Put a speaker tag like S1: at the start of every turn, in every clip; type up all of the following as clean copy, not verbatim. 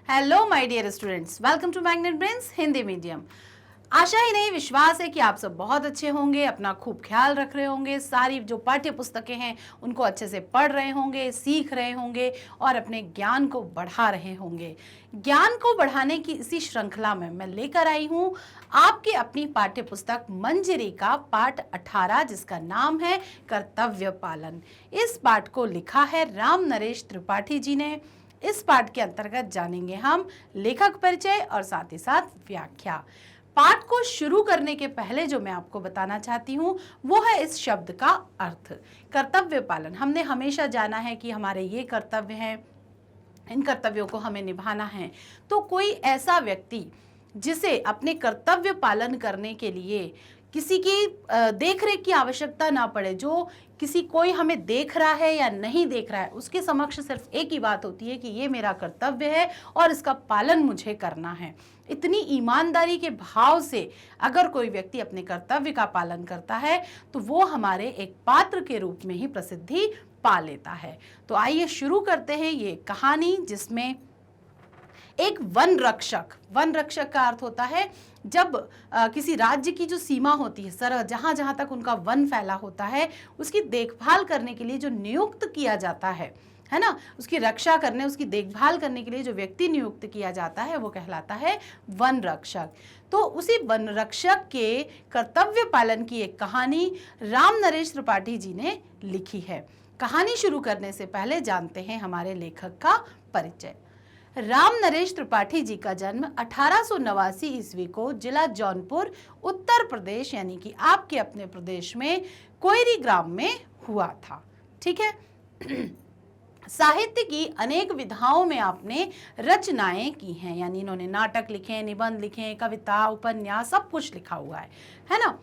S1: Hello my dear students, welcome to Magnet Brains Hindi medium. आशा ही नहीं विश्वास है कि आप सब बहुत अच्छे होंगे, अपना खूब ख्याल रख रहे होंगे, सारी जो पाठ्य पुस्तकें हैं उनको अच्छे से पढ़ रहे होंगे, सीख रहे होंगे और अपने ज्ञान को बढ़ा रहे होंगे। ज्ञान को बढ़ाने की इसी श्रृंखला में मैं लेकर आई हूँ आपकी अपनी पाठ्य पुस्तक मंजरी का पाठ 18, जिसका नाम है कर्तव्य पालन। इस पाठ को लिखा है राम नरेश त्रिपाठी जी ने। इस पाठ के अंतर्गत जानेंगे हम लेखक परिचय और साथ ही साथ व्याख्या। पाठ को शुरू करने के पहले जो मैं आपको बताना चाहती हूँ वो है इस शब्द का अर्थ। कर्तव्य पालन, हमने हमेशा जाना है कि हमारे ये कर्तव्य हैं, इन कर्तव्यों को हमें निभाना है। तो कोई ऐसा व्यक्ति जिसे अपने कर्तव्य पालन करने के लिए किसी की देखरेख की आवश्यकता ना पड़े, जो किसी कोई हमें देख रहा है या नहीं देख रहा है, उसके समक्ष सिर्फ एक ही बात होती है कि ये मेरा कर्तव्य है और इसका पालन मुझे करना है। इतनी ईमानदारी के भाव से अगर कोई व्यक्ति अपने कर्तव्य का पालन करता है तो वो हमारे एक पात्र के रूप में ही प्रसिद्धि पा लेता है। तो आइए शुरू करते हैं ये कहानी, जिसमें एक वन रक्षक का अर्थ होता है जब किसी राज्य की जो सीमा होती है, सरहद, जहां जहां तक उनका वन फैला होता है, उसकी देखभाल करने के लिए जो नियुक्त किया जाता है ना, उसकी रक्षा करने, उसकी देखभाल करने के लिए जो व्यक्ति नियुक्त किया जाता है वो कहलाता है वन रक्षक। तो उसी वन रक्षक के कर्तव्य पालन की एक कहानी राम नरेश त्रिपाठी जी ने लिखी है। कहानी शुरू करने से पहले जानते हैं हमारे लेखक का परिचय। राम नरेश त्रिपाठी जी का जन्म 1889 ईस्वी को जिला जौनपुर, उत्तर प्रदेश, यानी कि आपके अपने प्रदेश में कोयरी ग्राम में हुआ था। ठीक है। साहित्य की अनेक विधाओं में आपने रचनाएं की हैं, यानी इन्होंने नाटक लिखे, निबंध लिखे, कविता, उपन्यास, सब कुछ लिखा हुआ है ना।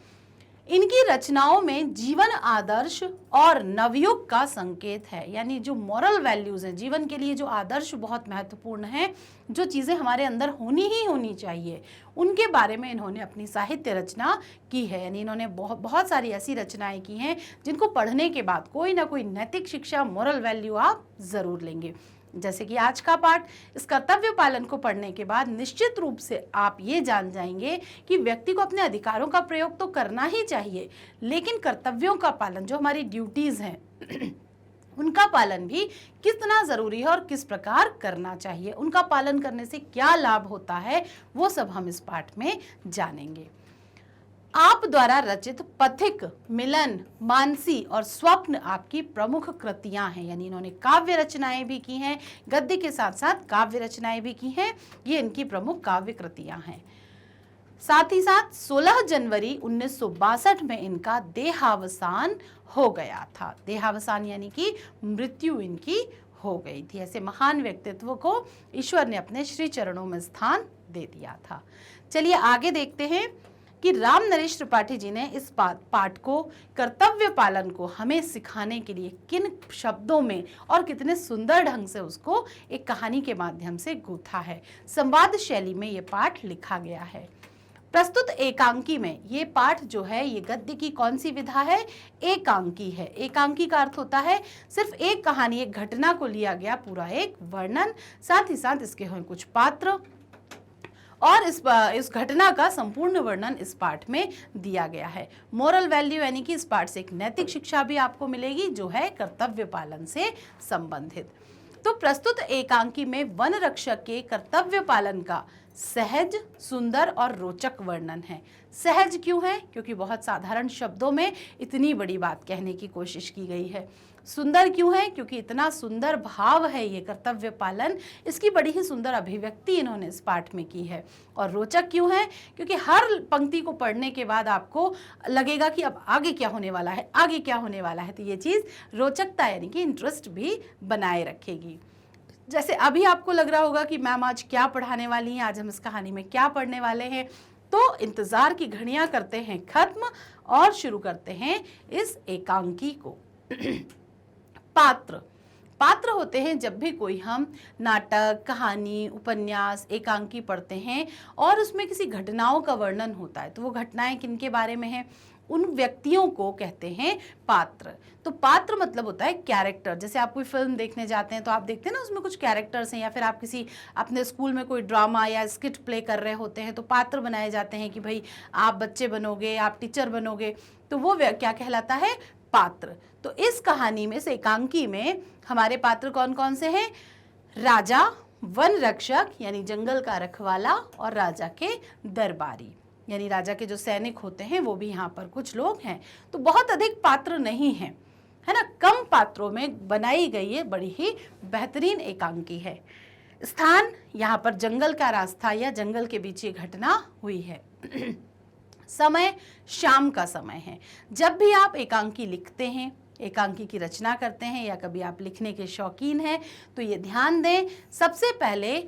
S1: इनकी रचनाओं में जीवन आदर्श और नवयुग का संकेत है, यानी जो मॉरल वैल्यूज हैं, जीवन के लिए जो आदर्श बहुत महत्वपूर्ण हैं, जो चीज़ें हमारे अंदर होनी ही होनी चाहिए, उनके बारे में इन्होंने अपनी साहित्य रचना की है। यानी इन्होंने बहुत सारी ऐसी रचनाएं की हैं जिनको पढ़ने के बाद कोई ना कोई नैतिक शिक्षा, मॉरल वैल्यू आप ज़रूर लेंगे। जैसे कि आज का पाठ, इस कर्तव्य पालन को पढ़ने के बाद निश्चित रूप से आप ये जान जाएंगे कि व्यक्ति को अपने अधिकारों का प्रयोग तो करना ही चाहिए, लेकिन कर्तव्यों का पालन, जो हमारी ड्यूटीज़ हैं उनका पालन भी कितना ज़रूरी है और किस प्रकार करना चाहिए, उनका पालन करने से क्या लाभ होता है, वो सब हम इस पाठ में जानेंगे। आप द्वारा रचित पथिक, मिलन, मानसी और स्वप्न आपकी प्रमुख कृतियां हैं, यानी इन्होंने काव्य रचनाएं भी की हैं, गद्य के साथ साथ काव्य रचनाएं भी की हैं। ये इनकी प्रमुख काव्य कृतियां हैं। साथ ही साथ 16 जनवरी 1962 में इनका देहावसान हो गया था। देहावसान यानी कि मृत्यु इनकी हो गई थी। ऐसे महान व्यक्तित्व को ईश्वर ने अपने श्री चरणों में स्थान दे दिया था। चलिए आगे देखते हैं कि राम नरेश त्रिपाठी जी ने इस पाठ को, कर्तव्य पालन को हमें सिखाने के लिए किन शब्दों में और कितने सुंदर ढंग से उसको एक कहानी के माध्यम से गूंथा है। संवाद शैली में ये पाठ लिखा गया है। प्रस्तुत एकांकी में ये पाठ जो है, ये गद्य की कौन सी विधा है? एकांकी है। एकांकी का अर्थ होता है सिर्फ एक कहानी, एक घटना को लिया गया पूरा एक वर्णन, साथ ही साथ इसके हैं कुछ पात्र और इस घटना का संपूर्ण वर्णन इस पाठ में दिया गया है। मोरल वैल्यू, यानी कि इस पाठ से एक नैतिक शिक्षा भी आपको मिलेगी जो है कर्तव्य पालन से संबंधित। तो प्रस्तुत एकांकी में वन रक्षक के कर्तव्य पालन का सहज, सुंदर और रोचक वर्णन है। सहज क्यों है? क्योंकि बहुत साधारण शब्दों में इतनी बड़ी बात कहने की कोशिश की गई है। सुंदर क्यों है? क्योंकि इतना सुंदर भाव है ये कर्तव्य पालन, इसकी बड़ी ही सुंदर अभिव्यक्ति इन्होंने इस पाठ में की है। और रोचक क्यों है? क्योंकि हर पंक्ति को पढ़ने के बाद आपको लगेगा कि अब आगे क्या होने वाला है, आगे क्या होने वाला है। तो ये चीज़ रोचकता यानी कि इंटरेस्ट भी बनाए रखेगी। जैसे अभी आपको लग रहा होगा कि मैम आज क्या पढ़ाने वाली हैं, आज हम इस कहानी में क्या पढ़ने वाले हैं, तो इंतज़ार की घड़ियां करते हैं खत्म और शुरू करते हैं इस एकांकी को। पात्र होते हैं जब भी कोई हम नाटक, कहानी, उपन्यास, एकांकी पढ़ते हैं और उसमें किसी घटनाओं का वर्णन होता है, तो वो घटनाएं किनके बारे में हैं, उन व्यक्तियों को कहते हैं पात्र। तो पात्र मतलब होता है कैरेक्टर। जैसे आप कोई फिल्म देखने जाते हैं तो आप देखते हैं ना उसमें कुछ कैरेक्टर्स हैं, या फिर आप किसी अपने स्कूल में कोई ड्रामा या स्किट प्ले कर रहे होते हैं तो पात्र बनाए जाते हैं कि भाई आप बच्चे बनोगे, आप टीचर बनोगे, तो वो क्या कहलाता है, पात्र। तो इस कहानी में से एकांकी में हमारे पात्र कौन कौन से हैं, राजा, वन रक्षक यानी जंगल का रखवाला, और राजा के दरबारी यानी राजा के जो सैनिक होते हैं वो भी यहाँ पर कुछ लोग हैं। तो बहुत अधिक पात्र नहीं हैं, है ना, कम पात्रों में बनाई गई ये बड़ी ही बेहतरीन एकांकी है। स्थान यहाँ पर जंगल का रास्ता या जंगल के बीच ये घटना हुई है। समय शाम का समय है। जब भी आप एकांकी लिखते हैं, एकांकी की रचना करते हैं, या कभी आप लिखने के शौकीन हैं, तो ये ध्यान दें, सबसे पहले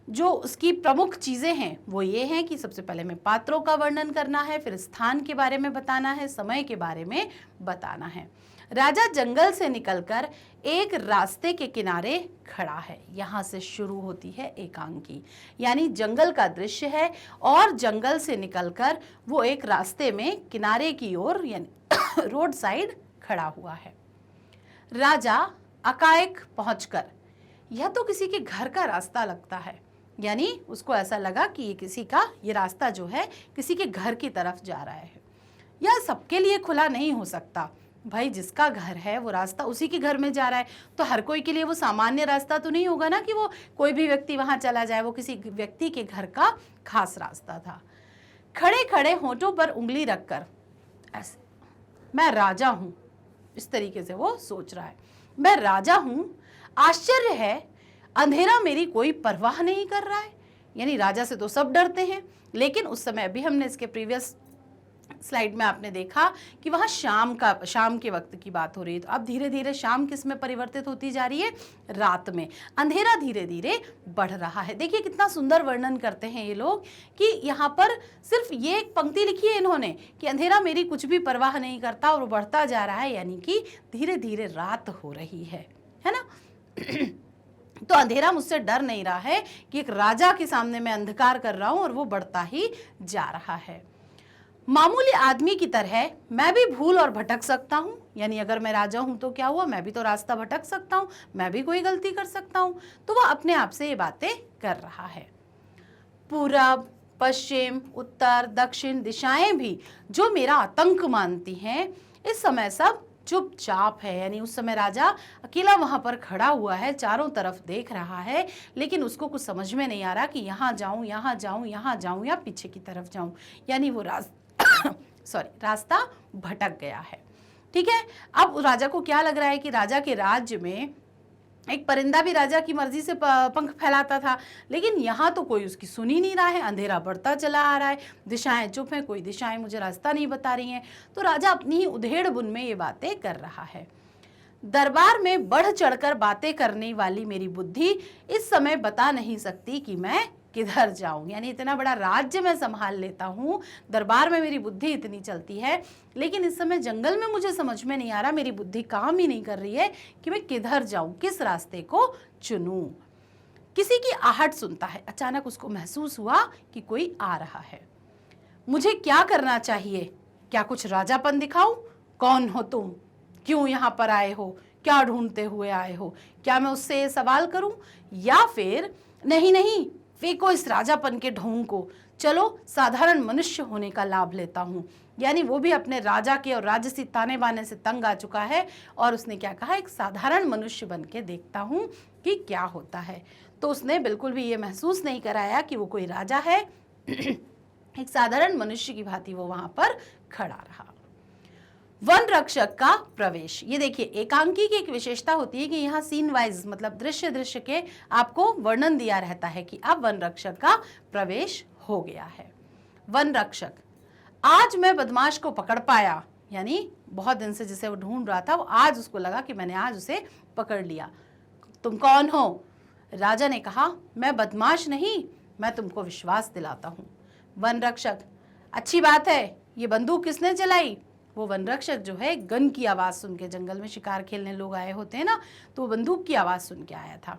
S1: जो उसकी प्रमुख चीज़ें हैं वो ये हैं कि सबसे पहले में पात्रों का वर्णन करना है, फिर स्थान के बारे में बताना है, समय के बारे में बताना है। राजा जंगल से निकलकर एक रास्ते के किनारे खड़ा है, यहाँ से शुरू होती है एकांकी। यानी जंगल का दृश्य है और जंगल से निकलकर वो एक रास्ते में किनारे की ओर यानी रोड साइड खड़ा हुआ है। राजा अकाएक पहुंचकर, यह तो किसी के घर का रास्ता लगता है, यानी उसको ऐसा लगा कि ये किसी का, ये रास्ता जो है किसी के घर की तरफ जा रहा है। यह सबके लिए खुला नहीं हो सकता, भाई जिसका घर है वो रास्ता उसी के घर में जा रहा है, तो हर कोई के लिए वो सामान्य रास्ता तो नहीं होगा ना कि वो कोई भी व्यक्ति वहां चला जाए, वो किसी व्यक्ति के घर का खास रास्ता था। खड़े खड़े होंठों पर उंगली रखकर ऐसे, मैं राजा हूं, इस तरीके से वो सोच रहा है, मैं राजा हूं, आश्चर्य है अंधेरा मेरी कोई परवाह नहीं कर रहा है। यानी राजा से तो सब डरते हैं, लेकिन उस समय अभी हमने इसके प्रीवियस स्लाइड में आपने देखा कि वहां शाम के वक्त की बात हो रही है। तो अब धीरे धीरे शाम किस में परिवर्तित होती जा रही है, रात में। अंधेरा धीरे धीरे बढ़ रहा है। देखिए कितना सुंदर वर्णन करते हैं ये लोग कि यहाँ पर सिर्फ ये एक पंक्ति लिखी है इन्होंने कि अंधेरा मेरी कुछ भी परवाह नहीं करता, और वो बढ़ता जा रहा है, यानी कि धीरे धीरे रात हो रही है ना। तो अंधेरा मुझसे डर नहीं रहा है कि एक राजा के सामने मैं अंधकार कर रहा हूं, और वो बढ़ता ही जा रहा है। मामूली आदमी की तरह मैं भी भूल और भटक सकता हूं, यानी अगर मैं राजा हूं तो क्या हुआ, मैं भी तो रास्ता भटक सकता हूं, मैं भी कोई गलती कर सकता हूं। तो वह अपने आप से ये बातें कर रहा है। पूरब, पश्चिम, उत्तर, दक्षिण दिशाएं भी जो मेरा आतंक मानती हैं, इस समय सब चुपचाप है। यानी उस समय राजा अकेला वहां पर खड़ा हुआ है, चारों तरफ देख रहा है, लेकिन उसको कुछ समझ में नहीं आ रहा कि यहाँ जाऊं, यहाँ जाऊं, यहाँ जाऊं या पीछे की तरफ जाऊं। यानी वो रास्ता भटक गया है। ठीक है, अब राजा को क्या लग रहा है कि राजा के राज्य में एक परिंदा भी राजा की मर्जी से पंख फैलाता था, लेकिन यहाँ तो कोई उसकी सुन ही नहीं रहा है। अंधेरा बढ़ता चला आ रहा है, दिशाएं चुप हैं, कोई दिशाएं मुझे रास्ता नहीं बता रही हैं। तो राजा अपनी ही उधेड़ बुन में ये बातें कर रहा है। दरबार में बढ़ चढ़कर बातें करने वाली मेरी बुद्धि इस समय बता नहीं सकती कि मैं किधर जाऊं। यानी इतना बड़ा राज्य मैं संभाल लेता हूं, दरबार में मेरी बुद्धि इतनी चलती है, लेकिन इस समय जंगल में मुझे समझ में नहीं आ रहा, मेरी बुद्धि काम ही नहीं कर रही है कि मैं किधर जाऊं, किस रास्ते को चुनूं। किसी की आहट सुनता है, अचानक उसको महसूस हुआ कि कोई आ रहा है। मुझे क्या करना चाहिए, क्या कुछ राजापन दिखाऊं? कौन हो तुम, क्यों यहाँ पर आए हो, क्या ढूंढते हुए आए हो? क्या मैं उससे ये सवाल करूं, या फिर नहीं, फेंको इस राजापन के ढोंग को, चलो साधारण मनुष्य होने का लाभ लेता हूं। यानी वो भी अपने राजा के और राजसी ताने बाने से तंग आ चुका है, और उसने क्या कहा, एक साधारण मनुष्य बन के देखता हूं कि क्या होता है। तो उसने बिल्कुल भी ये महसूस नहीं कराया कि वो कोई राजा है, एक साधारण मनुष्य की भांति वो वहां पर खड़ा रहा। वन रक्षक का प्रवेश, ये देखिए एकांकी की एक विशेषता होती है कि यहाँ सीन वाइज मतलब दृश्य के आपको वर्णन दिया रहता है कि अब वन रक्षक का प्रवेश हो गया है। वन रक्षक, आज मैं बदमाश को पकड़ पाया, यानी बहुत दिन से जिसे वो ढूंढ रहा था, वो आज उसको लगा कि मैंने आज उसे पकड़ लिया। तुम कौन हो? राजा ने कहा, मैं बदमाश नहीं, मैं तुमको विश्वास दिलाता हूँ। वन रक्षक, अच्छी बात है, ये बंदूक किसने चलाई? वो वन रक्षक जो है गन की आवाज सुन के, जंगल में शिकार खेलने लोग आए होते हैं ना, तो वो बंदूक की आवाज सुन के आया था।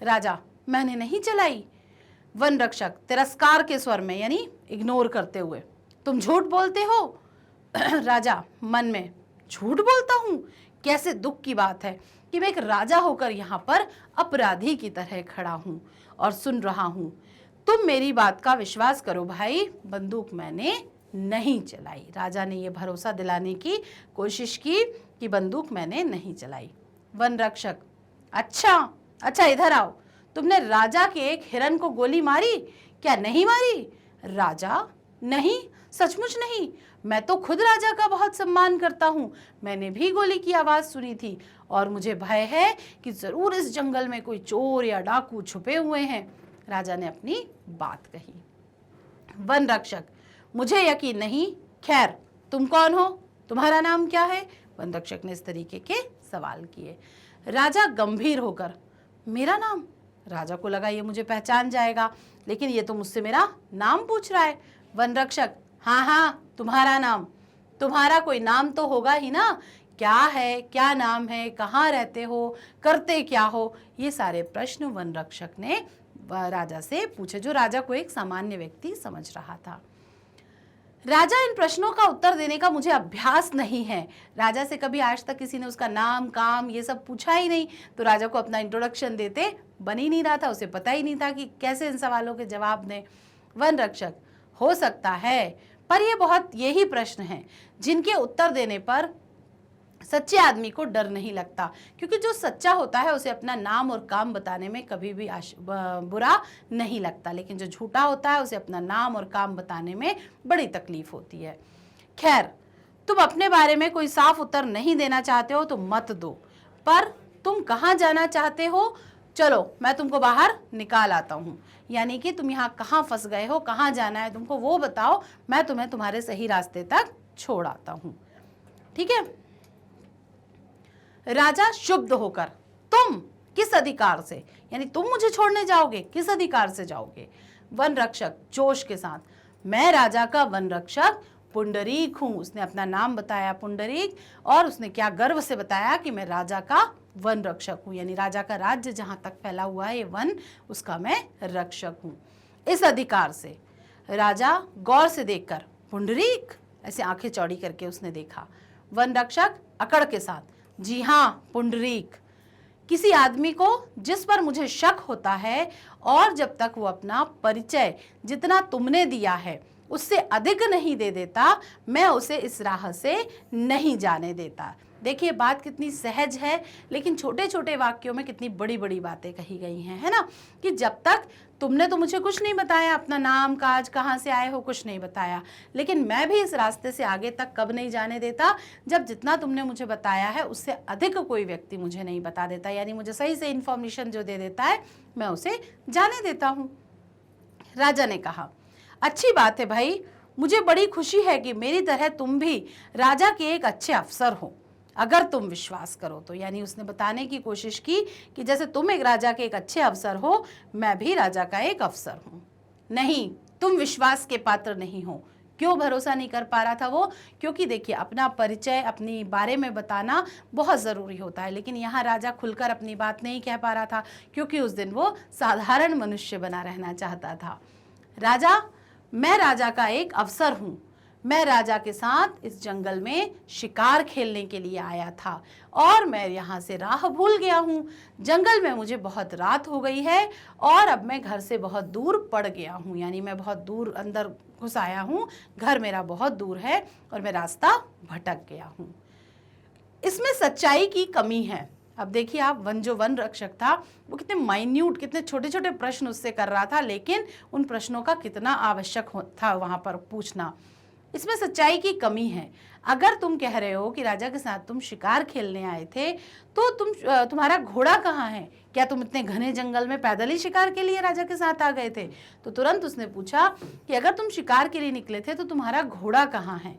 S1: राजा, मैंने नहीं चलाई। वन रक्षक तिरस्कार के स्वर में, यानी इग्नोर करते हुए, तुम झूठ बोलते हो, राजा मन में, झूठ बोलता हूँ? कैसे दुख की बात है कि मैं एक राजा होकर यहाँ पर अपराधी की तरह खड़ा हूँ और सुन रहा हूँ। तुम मेरी बात का विश्वास करो भाई, बंदूक मैंने नहीं चलाई। राजा ने यह भरोसा दिलाने की कोशिश की कि बंदूक मैंने नहीं चलाई। वन रक्षक, अच्छा इधर आओ, तुमने राजा के एक हिरन को गोली मारी क्या नहीं मारी? राजा, नहीं, सचमुच नहीं, मैं तो खुद राजा का बहुत सम्मान करता हूँ। मैंने भी गोली की आवाज सुनी थी और मुझे भय है कि जरूर इस जंगल में कोई चोर या डाकू छुपे हुए हैं। राजा ने अपनी बात कही। वन रक्षक, मुझे यकीन नहीं, खैर तुम कौन हो, तुम्हारा नाम क्या है? वन रक्षक ने इस तरीके के सवाल किए। राजा गंभीर होकर, मेरा नाम? राजा को लगा ये मुझे पहचान जाएगा, लेकिन ये तो मुझसे मेरा नाम पूछ रहा है। वन रक्षक, हाँ, तुम्हारा नाम, तुम्हारा कोई नाम तो होगा ही ना। क्या है, क्या नाम है, कहाँ रहते हो, करते क्या हो? ये सारे प्रश्न वन रक्षक ने राजा से पूछे, जो राजा को एक सामान्य व्यक्ति समझ रहा था। राजा, इन प्रश्नों का उत्तर देने का मुझे अभ्यास नहीं है। राजा से कभी आज तक किसी ने उसका नाम, काम ये सब पूछा ही नहीं, तो राजा को अपना इंट्रोडक्शन देते बन ही नहीं रहा था, उसे पता ही नहीं था कि कैसे इन सवालों के जवाब दें। वन रक्षक, हो सकता है, पर यही प्रश्न हैं जिनके उत्तर देने पर सच्चे आदमी को डर नहीं लगता, क्योंकि जो सच्चा होता है उसे अपना नाम और काम बताने में कभी भी बुरा नहीं लगता, लेकिन जो झूठा होता है उसे अपना नाम और काम बताने में बड़ी तकलीफ होती है। खैर, तुम अपने बारे में कोई साफ उत्तर नहीं देना चाहते हो तो मत दो, पर तुम कहाँ जाना चाहते हो? चलो मैं तुमको बाहर निकाल आता हूँ। यानी कि तुम यहाँ कहाँ फंस गए हो, कहाँ जाना है तुमको वो बताओ, मैं तुम्हें तुम्हारे सही रास्ते तक छोड़ आता हूँ। ठीक है? राजा शुब्ध होकर, तुम किस अधिकार से, यानी तुम मुझे छोड़ने जाओगे, किस अधिकार से जाओगे? वन रक्षक जोश के साथ, मैं राजा का वन रक्षक पुंडरीक हूं। उसने अपना नाम बताया पुंडरीक, और उसने क्या गर्व से बताया कि मैं राजा का वन रक्षक हूं, यानी राजा का राज्य जहां तक फैला हुआ है ये वन, उसका मैं रक्षक हूं। इस अधिकार से राजा गौर से देखकर, पुंडरीक, ऐसे आंखें चौड़ी करके उसने देखा। वन रक्षक अकड़ के साथ, जी हाँ पुंडरीक, किसी आदमी को जिस पर मुझे शक होता है और जब तक वो अपना परिचय जितना तुमने दिया है उससे अधिक नहीं दे देता, मैं उसे इस राह से नहीं जाने देता। देखिए बात कितनी सहज है, लेकिन छोटे छोटे वाक्यों में कितनी बड़ी बड़ी बातें कही गई हैं, है ना? कि जब तक तुमने तो मुझे कुछ नहीं बताया, अपना नाम काज, कहाँ से आए हो, कुछ नहीं बताया, लेकिन मैं भी इस रास्ते से आगे तक कब नहीं जाने देता जब जितना तुमने मुझे बताया है उससे अधिक कोई व्यक्ति मुझे नहीं बता देता, यानी मुझे सही से इन्फॉर्मेशन जो दे देता है मैं उसे जाने देता हूँ। राजा ने कहा, अच्छी बात है भाई, मुझे बड़ी खुशी है कि मेरी तरह तुम भी राजा के एक अच्छे अफसर हो, अगर तुम विश्वास करो तो। यानी उसने बताने की कोशिश की कि जैसे तुम एक राजा के एक अच्छे अफसर हो, मैं भी राजा का एक अफसर हूं। नहीं, तुम विश्वास के पात्र नहीं हो। क्यों भरोसा नहीं कर पा रहा था वो? क्योंकि देखिए अपना परिचय, अपनी बारे में बताना बहुत ज़रूरी होता है, लेकिन यहाँ राजा खुलकर अपनी बात नहीं कह पा रहा था, क्योंकि उस दिन वो साधारण मनुष्य बना रहना चाहता था। राजा, मैं राजा का एक अफसर हूँ, मैं राजा के साथ इस जंगल में शिकार खेलने के लिए आया था और मैं यहाँ से राह भूल गया हूँ। जंगल में मुझे बहुत रात हो गई है और अब मैं घर से बहुत दूर पड़ गया हूँ, यानी मैं बहुत दूर अंदर घुस आया हूँ, घर मेरा बहुत दूर है और मैं रास्ता भटक गया हूँ। इसमें सच्चाई की कमी है। अब देखिए आप, वन रक्षक था वो कितने माइन्यूट, कितने छोटे छोटे प्रश्न उससे कर रहा था, लेकिन उन प्रश्नों का कितना आवश्यक था वहाँ पर पूछना। इसमें सच्चाई की कमी है। अगर तुम कह रहे हो कि राजा के साथ तुम शिकार खेलने आए थे, तो तुम्हारा घोड़ा कहाँ है? क्या तुम इतने घने जंगल में पैदल ही शिकार के लिए राजा के साथ आ गए थे? तो तुरंत उसने पूछा कि अगर तुम शिकार के लिए निकले थे तो तुम्हारा घोड़ा कहाँ है?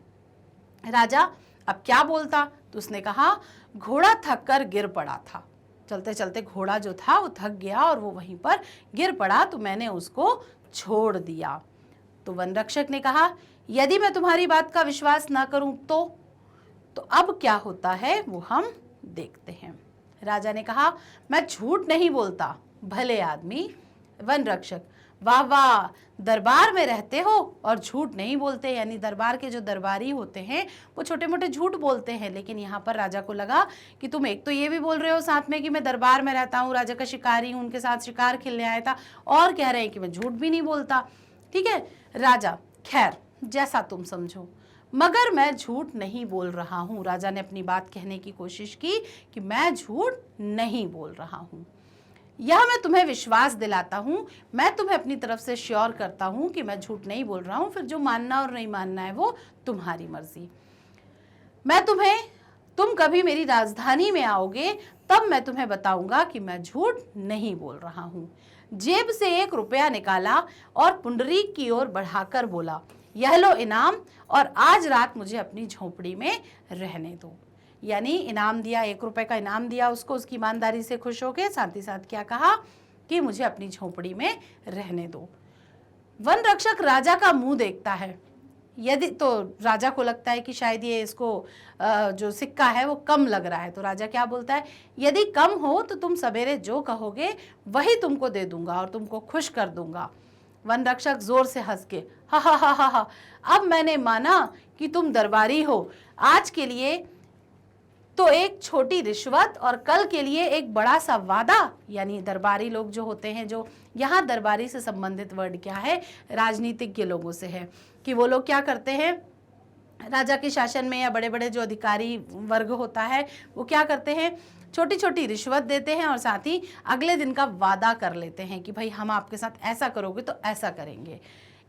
S1: राजा अब क्या बोलता? तो उसने कहा, घोड़ा थक कर गिर पड़ा था, चलते चलते घोड़ा जो था वो थक गया और वो वहीं पर गिर पड़ा, तो मैंने उसको छोड़ दिया। तो वन रक्षक ने कहा, यदि मैं तुम्हारी बात का विश्वास ना करूं तो अब क्या होता है वो हम देखते हैं। राजा ने कहा, मैं झूठ नहीं बोलता भले आदमी। वन रक्षक, वाह वाह, दरबार में रहते हो और झूठ नहीं बोलते। यानी दरबार के जो दरबारी होते हैं वो छोटे मोटे झूठ बोलते हैं, लेकिन यहाँ पर राजा को लगा कि तुम एक तो ये भी बोल रहे हो साथ में कि मैं दरबार में रहता हूँ, राजा का शिकारी हूँ, उनके साथ शिकार खेलने आया था, और कह रहे हैं कि मैं झूठ भी नहीं बोलता। ठीक है राजा, खैर जैसा तुम समझो, मगर मैं झूठ नहीं बोल रहा हूँ। राजा ने अपनी बात कहने की कोशिश की कि मैं झूठ नहीं बोल रहा हूँ, यह मैं तुम्हें विश्वास दिलाता हूं, मैं तुम्हें अपनी तरफ से श्योर करता हूं कि मैं झूठ नहीं बोल रहा हूं। फिर जो मानना और नहीं मानना है वो तुम्हारी मर्जी। तुम कभी मेरी राजधानी में आओगे तब मैं तुम्हें बताऊंगा कि मैं झूठ नहीं बोल रहा हूं। जेब से 1 रुपया निकाला और पुंडरीक की ओर बढ़ाकर बोला, यह लो इनाम, और आज रात मुझे अपनी झोपड़ी में रहने दो। यानी इनाम दिया, 1 रुपए का इनाम दिया उसको, उसकी ईमानदारी से खुश होकर, साथ ही साथ क्या कहा कि मुझे अपनी झोपड़ी में रहने दो। वन रक्षक राजा का मुंह देखता है, यदि तो राजा को लगता है कि शायद ये इसको जो सिक्का है वो कम लग रहा है, तो राजा क्या बोलता है, यदि कम हो तो तुम सवेरे जो कहोगे वही तुमको दे दूंगा और तुमको खुश कर दूंगा। वन रक्षक जोर से हंस के हा हा हा हा हा, अब मैंने माना कि तुम दरबारी हो। आज के लिए तो एक छोटी रिश्वत और कल के लिए एक बड़ा सा वादा। यानी दरबारी लोग जो होते हैं, जो यहाँ दरबारी से संबंधित वर्ड क्या है, राजनीतिज्ञ लोगों से है, कि वो लोग क्या करते हैं राजा के शासन में, या बड़े बड़े जो अधिकारी वर्ग होता है वो क्या करते हैं, छोटी छोटी रिश्वत देते हैं और साथ ही अगले दिन का वादा कर लेते हैं कि भाई हम आपके साथ ऐसा करोगे तो ऐसा करेंगे।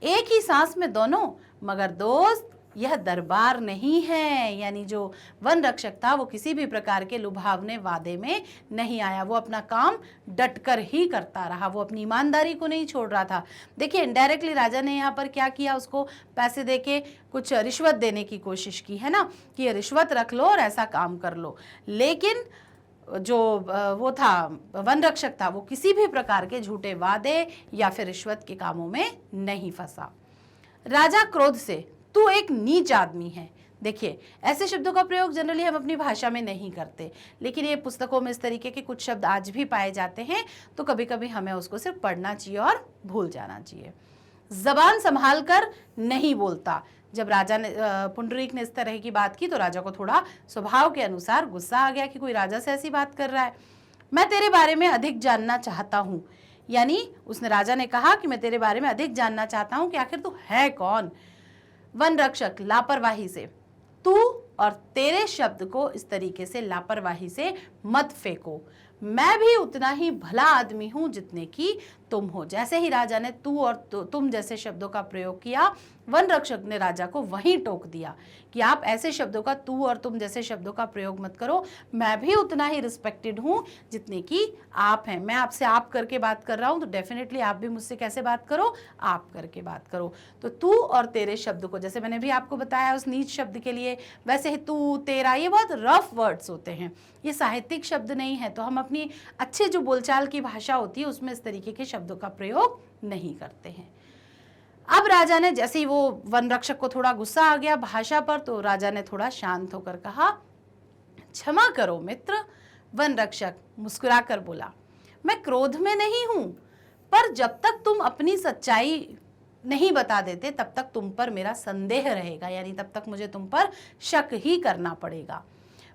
S1: एक ही सांस में दोनों, मगर दोस्त यह दरबार नहीं है। यानी जो वन रक्षक था वो किसी भी प्रकार के लुभावने वादे में नहीं आया, वो अपना काम डटकर ही करता रहा, वो अपनी ईमानदारी को नहीं छोड़ रहा था। देखिए इनडायरेक्टली राजा ने यहाँ पर क्या किया, उसको पैसे देके कुछ रिश्वत देने की कोशिश की है ना, कि ये रिश्वत रख लो और ऐसा काम कर लो। लेकिन जो वो था वन रक्षक था, वो किसी भी प्रकार के झूठे वादे या फिर रिश्वत के कामों में नहीं फंसा। राजा क्रोध से, तू एक नीच आदमी है। देखिए ऐसे शब्दों का प्रयोग जनरली हम अपनी भाषा में नहीं करते, लेकिन ये पुस्तकों में इस तरीके के कुछ शब्द आज भी पाए जाते हैं, तो कभी कभी हमें उसको सिर्फ पढ़ना चाहिए और भूल जाना चाहिए। जबान संभाल कर नहीं बोलता। जब राजा ने पुंडरीक ने इस तरह की बात की तो राजा को थोड़ा स्वभाव के अनुसार गुस्सा आ गया कि कोई राजा से ऐसी बात कर रहा है। मैं तेरे बारे में अधिक जानना चाहता हूँ। यानी उसने, राजा ने कहा कि मैं तेरे बारे में अधिक जानना चाहता हूँ कि आखिर तू है कौन। वन रक्षक लापरवाही से, तू और तेरे शब्द को इस तरीके से लापरवाही से मत फेंको, मैं भी उतना ही भला आदमी हूं जितने की तुम हो। जैसे ही राजा ने तू और तुम जैसे शब्दों का प्रयोग किया, वन रक्षक ने राजा को वहीं टोक दिया कि आप ऐसे शब्दों का, तू और तुम जैसे शब्दों का प्रयोग मत करो, मैं भी उतना ही रिस्पेक्टेड हूं जितने की आप हैं। मैं आपसे आप करके बात कर रहा हूं तो डेफिनेटली आप भी मुझसे कैसे बात करो, आप करके बात करो। तो तू और तेरे शब्द को, जैसे मैंने भी आपको बताया उस नीच शब्द के लिए, वैसे ही तू, तेरा, ये बहुत रफ वर्ड्स होते हैं, ये साहित्यिक शब्द नहीं है, तो हम अपनी अच्छे जो बोलचाल की भाषा होती है उसमें इस तरीके के शब्दों का प्रयोग नहीं करते हैं। अब राजा ने, जैसे ही वो वन रक्षक को थोड़ा गुस्सा आ गया भाषा पर, तो राजा ने थोड़ा शांत होकर कहा, क्षमा करो मित्र। वन रक्षक मुस्कुराकर बोला, मैं क्रोध में नहीं हूं, पर जब तक तुम अपनी सच्चाई नहीं बता देते तब तक तुम पर मेरा संदेह रहेगा। यानी तब तक मुझे तुम पर शक ही करना पड़ेगा।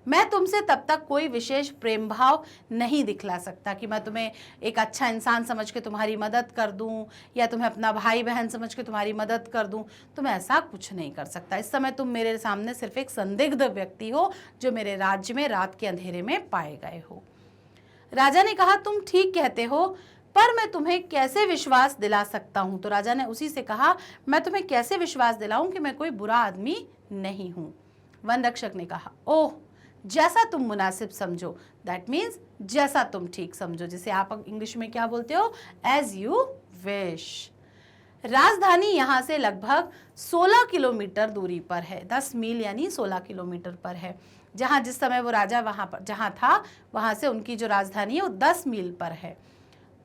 S1: मैं तुमसे तब तक कोई विशेष प्रेम भाव नहीं दिखला सकता कि मैं तुम्हें एक अच्छा इंसान समझ के तुम्हारी मदद कर दूं, या तुम्हें अपना भाई बहन समझ के तुम्हारी मदद कर दूं। तुम ऐसा कुछ नहीं कर सकता। इस समय तुम मेरे सामने सिर्फ एक संदिग्ध व्यक्ति हो जो मेरे राज्य में रात के अंधेरे में पाए गए हो। राजा ने कहा, तुम ठीक कहते हो, पर मैं तुम्हें कैसे विश्वास दिला सकता हूं। तो राजा ने उसी से कहा, मैं तुम्हें कैसे विश्वास दिलाऊं कि मैं कोई बुरा आदमी नहीं हूं। वन रक्षक ने कहा, ओह, जैसा तुम मुनासिब समझो, दैट मीन्स जैसा तुम ठीक समझो, जिसे आप इंग्लिश में क्या बोलते हो, एज यू विश। राजधानी यहाँ से लगभग 16 किलोमीटर दूरी पर है, 10 मील यानी 16 किलोमीटर पर है। जहाँ जिस समय वो राजा वहाँ पर जहाँ था, वहाँ से उनकी जो राजधानी है वो 10 मील पर है।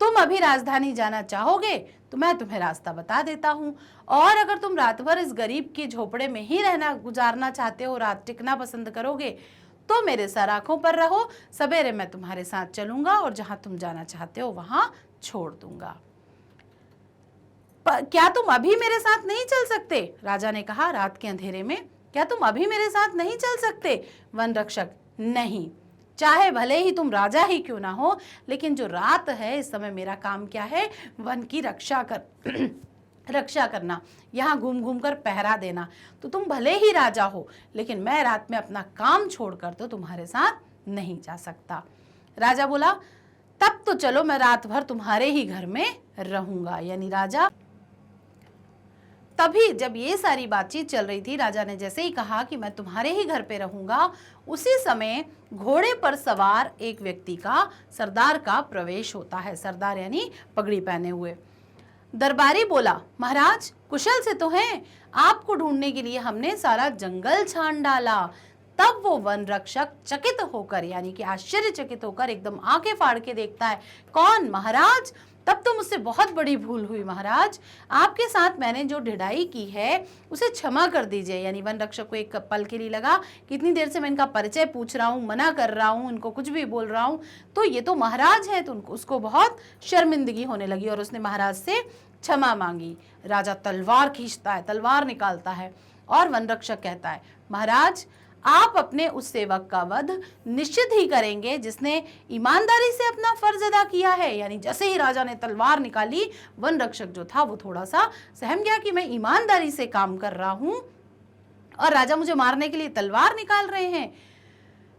S1: तुम अभी राजधानी जाना चाहोगे तो मैं तुम्हें रास्ता बता देता हूँ, और अगर तुम रात भर इस गरीब की झोपड़े में ही रहना गुजारना चाहते हो, रात टिकना पसंद करोगे, तो मेरे सर आंखों पर रहो, सवेरे मैं तुम्हारे साथ चलूंगा और जहां तुम जाना चाहते हो वहां छोड़ दूंगा। क्या तुम अभी मेरे साथ नहीं चल सकते? राजा ने कहा, रात के अंधेरे में क्या तुम अभी मेरे साथ नहीं चल सकते? वन रक्षक, नहीं, चाहे भले ही तुम राजा ही क्यों ना हो, लेकिन जो रात है इस समय मेरा काम क्या है? वन की रक्षा कर रक्षा करना, यहाँ घूम घूम कर पहरा देना। तो तुम भले ही राजा हो, लेकिन मैं रात में अपना काम छोड़कर तो तुम्हारे साथ नहीं जा सकता। राजा बोला, तब तो चलो मैं रात भर तुम्हारे ही घर में रहूंगा। यानी राजा, तभी जब ये सारी बातचीत चल रही थी, राजा ने जैसे ही कहा कि मैं तुम्हारे ही घर पे रहूंगा, उसी समय घोड़े पर सवार एक व्यक्ति का, सरदार का प्रवेश होता है। सरदार यानी पगड़ी पहने हुए। दरबारी बोला, महाराज कुशल से तो हैं? आपको ढूंढने के लिए हमने सारा जंगल छान डाला। तब वो वन रक्षक चकित होकर, यानी कि आश्चर्यचकित होकर एकदम आंखें फाड़ के देखता है। कौन? महाराज, तब तो मुझसे बहुत बड़ी भूल हुई महाराज। आपके साथ मैंने जो ढिठाई की है उसे क्षमा कर दीजिए। यानी वन रक्षक को एक पल के लिए लगा कि इतनी देर से मैं इनका परिचय पूछ रहा हूँ, मना कर रहा हूँ, इनको कुछ भी बोल रहा हूँ, तो ये तो महाराज हैं। तो उसको बहुत शर्मिंदगी होने लगी और उसने महाराज से क्षमा मांगी। राजा तलवार खींचता है, तलवार निकालता है और वन रक्षक कहता है, महाराज आप अपने उस सेवक का वध निश्चित ही करेंगे जिसने ईमानदारी से अपना फर्ज अदा किया है। यानी जैसे ही राजा ने तलवार निकाली, वन रक्षक जो था वो थोड़ा सा सहम गया कि मैं ईमानदारी से काम कर रहा हूं और राजा मुझे मारने के लिए तलवार निकाल रहे हैं।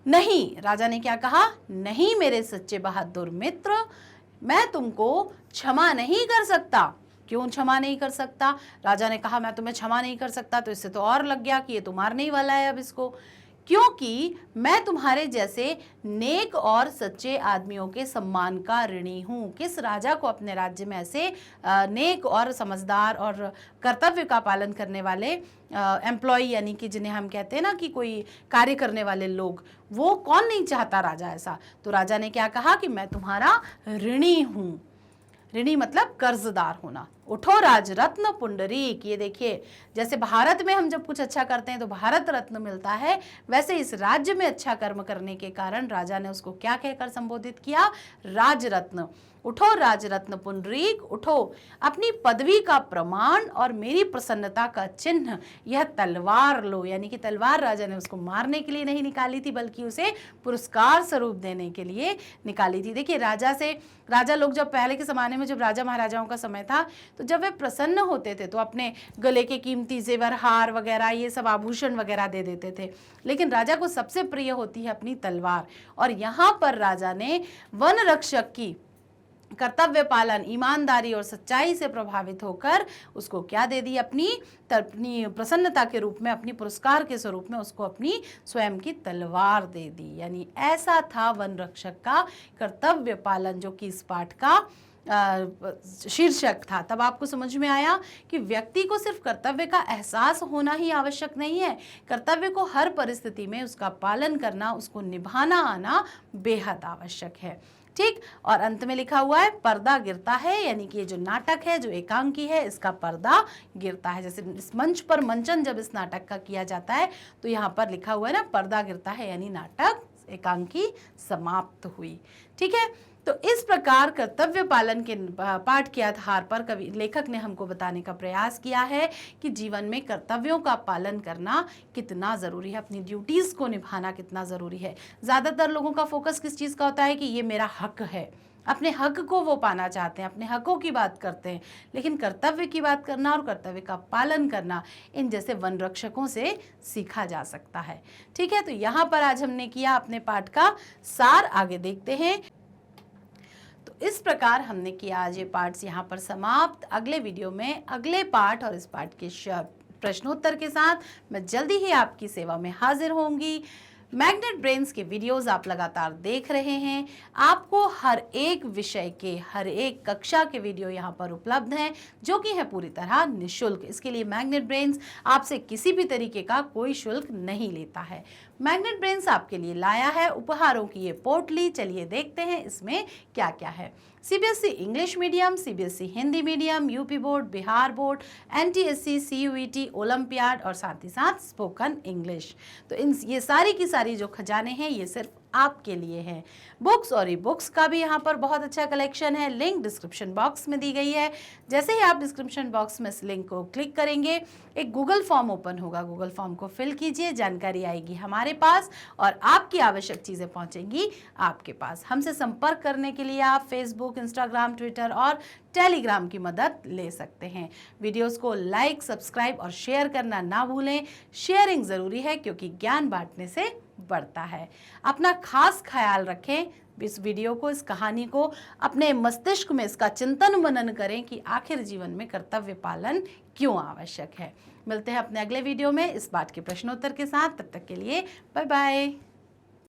S1: नहीं, राजा ने क्या कहा, नहीं मेरे सच्चे बहादुर मित्र, मैं तुमको क्षमा नहीं कर सकता। क्यों क्षमा नहीं कर सकता? राजा ने कहा, मैं तुम्हें क्षमा नहीं कर सकता, तो इससे तो और लग गया कि ये तो मारने ही वाला है अब इसको, क्योंकि मैं तुम्हारे जैसे नेक और सच्चे आदमियों के सम्मान का ऋणी हूँ। किस राजा को अपने राज्य में ऐसे नेक और समझदार और कर्तव्य का पालन करने वाले एम्प्लॉय, यानी कि जिन्हें हम कहते हैं ना कि कोई कार्य करने वाले लोग, वो कौन नहीं चाहता राजा ऐसा। तो राजा ने क्या कहा कि मैं तुम्हारा ऋणी हूँ। ऋणी मतलब कर्जदार होना। उठो राजरत्न पुंडरीक। ये देखिए, जैसे भारत में हम जब कुछ अच्छा करते हैं तो भारत रत्न मिलता है, वैसे इस राज्य में अच्छा कर्म करने के कारण राजा ने उसको क्या कहकर संबोधित किया? राजरत्न। उठो राजरत्न पुंडरीक, उठो, अपनी पदवी का प्रमाण और मेरी प्रसन्नता का चिन्ह यह तलवार लो। यानी कि तलवार राजा ने उसको मारने के लिए नहीं निकाली थी, बल्कि उसे पुरस्कार स्वरूप देने के लिए निकाली थी। देखिए, राजा लोग जब पहले के ज़माने में, जब राजा महाराजाओं का समय था, तो जब वे प्रसन्न होते थे तो अपने गले के कीमती जेवर, हार वगैरह, ये सब आभूषण वगैरह दे देते थे, लेकिन राजा को सबसे प्रिय होती है अपनी तलवार। और यहाँ पर राजा ने वन रक्षक की कर्तव्य पालन, ईमानदारी और सच्चाई से प्रभावित होकर उसको क्या दे दी? अपनी प्रसन्नता के रूप में, अपनी पुरस्कार के स्वरूप में उसको अपनी स्वयं की तलवार दे दी। यानी ऐसा था वन रक्षक का कर्तव्य पालन, जो कि इस पाठ का शीर्षक था। तब आपको समझ में आया कि व्यक्ति को सिर्फ कर्तव्य का एहसास होना ही आवश्यक नहीं है, कर्तव्य को हर परिस्थिति में उसका पालन करना, उसको निभाना आना बेहद आवश्यक है। ठीक, और अंत में लिखा हुआ है पर्दा गिरता है, यानी कि ये जो नाटक है, जो एकांकी है, इसका पर्दा गिरता है। जैसे इस मंच पर मंचन जब इस नाटक का किया जाता है तो यहाँ पर लिखा हुआ है ना, पर्दा गिरता है, यानी नाटक एकांकी समाप्त हुई। ठीक है, तो इस प्रकार कर्तव्य पालन के पाठ के आधार पर कवि लेखक ने हमको बताने का प्रयास किया है कि जीवन में कर्तव्यों का पालन करना कितना ज़रूरी है, अपनी ड्यूटीज़ को निभाना कितना ज़रूरी है। ज़्यादातर लोगों का फोकस किस चीज़ का होता है कि ये मेरा हक है, अपने हक को वो पाना चाहते हैं, अपने हकों की बात करते हैं, लेकिन कर्तव्य की बात करना और कर्तव्य का पालन करना इन जैसे वन रक्षकों से सीखा जा सकता है। ठीक है, तो यहाँ पर आज हमने किया अपने पाठ का सार। आगे देखते हैं। तो इस प्रकार हमने किया आज ये पार्ट्स यहाँ पर समाप्त। अगले वीडियो में अगले पाठ और इस पाठ के प्रश्नोत्तर के साथ मैं जल्दी ही आपकी सेवा में हाजिर होंगी। मैग्नेट ब्रेन्स के वीडियोस आप लगातार देख रहे हैं। आपको हर एक विषय के, हर एक कक्षा के वीडियो यहाँ पर उपलब्ध हैं, जो कि है पूरी तरह निःशुल्क। इसके लिए मैग्नेट ब्रेन्स आपसे किसी भी तरीके का कोई शुल्क नहीं लेता है। मैग्नेट ब्रेन्स आपके लिए लाया है उपहारों की ये पोटली। चलिए देखते हैं इसमें क्या क्या है। CBSE English medium, CBSE Hindi medium, UP board, Bihar board, NTSC, CUET, olympiad और साथ ही साथ स्पोकन इंग्लिश। तो ये सारी की सारी जो खजाने हैं ये सिर्फ आपके लिए हैं। बुक्स और ई बुक्स का भी यहाँ पर बहुत अच्छा कलेक्शन है, लिंक डिस्क्रिप्शन बॉक्स में दी गई है। जैसे ही आप डिस्क्रिप्शन बॉक्स में इस लिंक को क्लिक करेंगे एक गूगल फॉर्म ओपन होगा, गूगल फॉर्म को फिल कीजिए, जानकारी आएगी हमारे पास और आपकी आवश्यक चीज़ें पहुंचेंगी आपके पास। हमसे संपर्क करने के लिए आप फेसबुक, इंस्टाग्राम, ट्विटर और टेलीग्राम की मदद ले सकते हैं। वीडियोस को लाइक, सब्सक्राइब और शेयर करना ना भूलें। शेयरिंग ज़रूरी है क्योंकि ज्ञान बांटने से बढ़ता है। अपना खास ख्याल रखें। इस वीडियो को, इस कहानी को अपने मस्तिष्क में इसका चिंतन मनन करें कि आखिर जीवन में कर्तव्य पालन क्यों आवश्यक है। मिलते हैं अपने अगले वीडियो में इस बात के प्रश्नोत्तर के साथ। तब तक के लिए बाय बाय।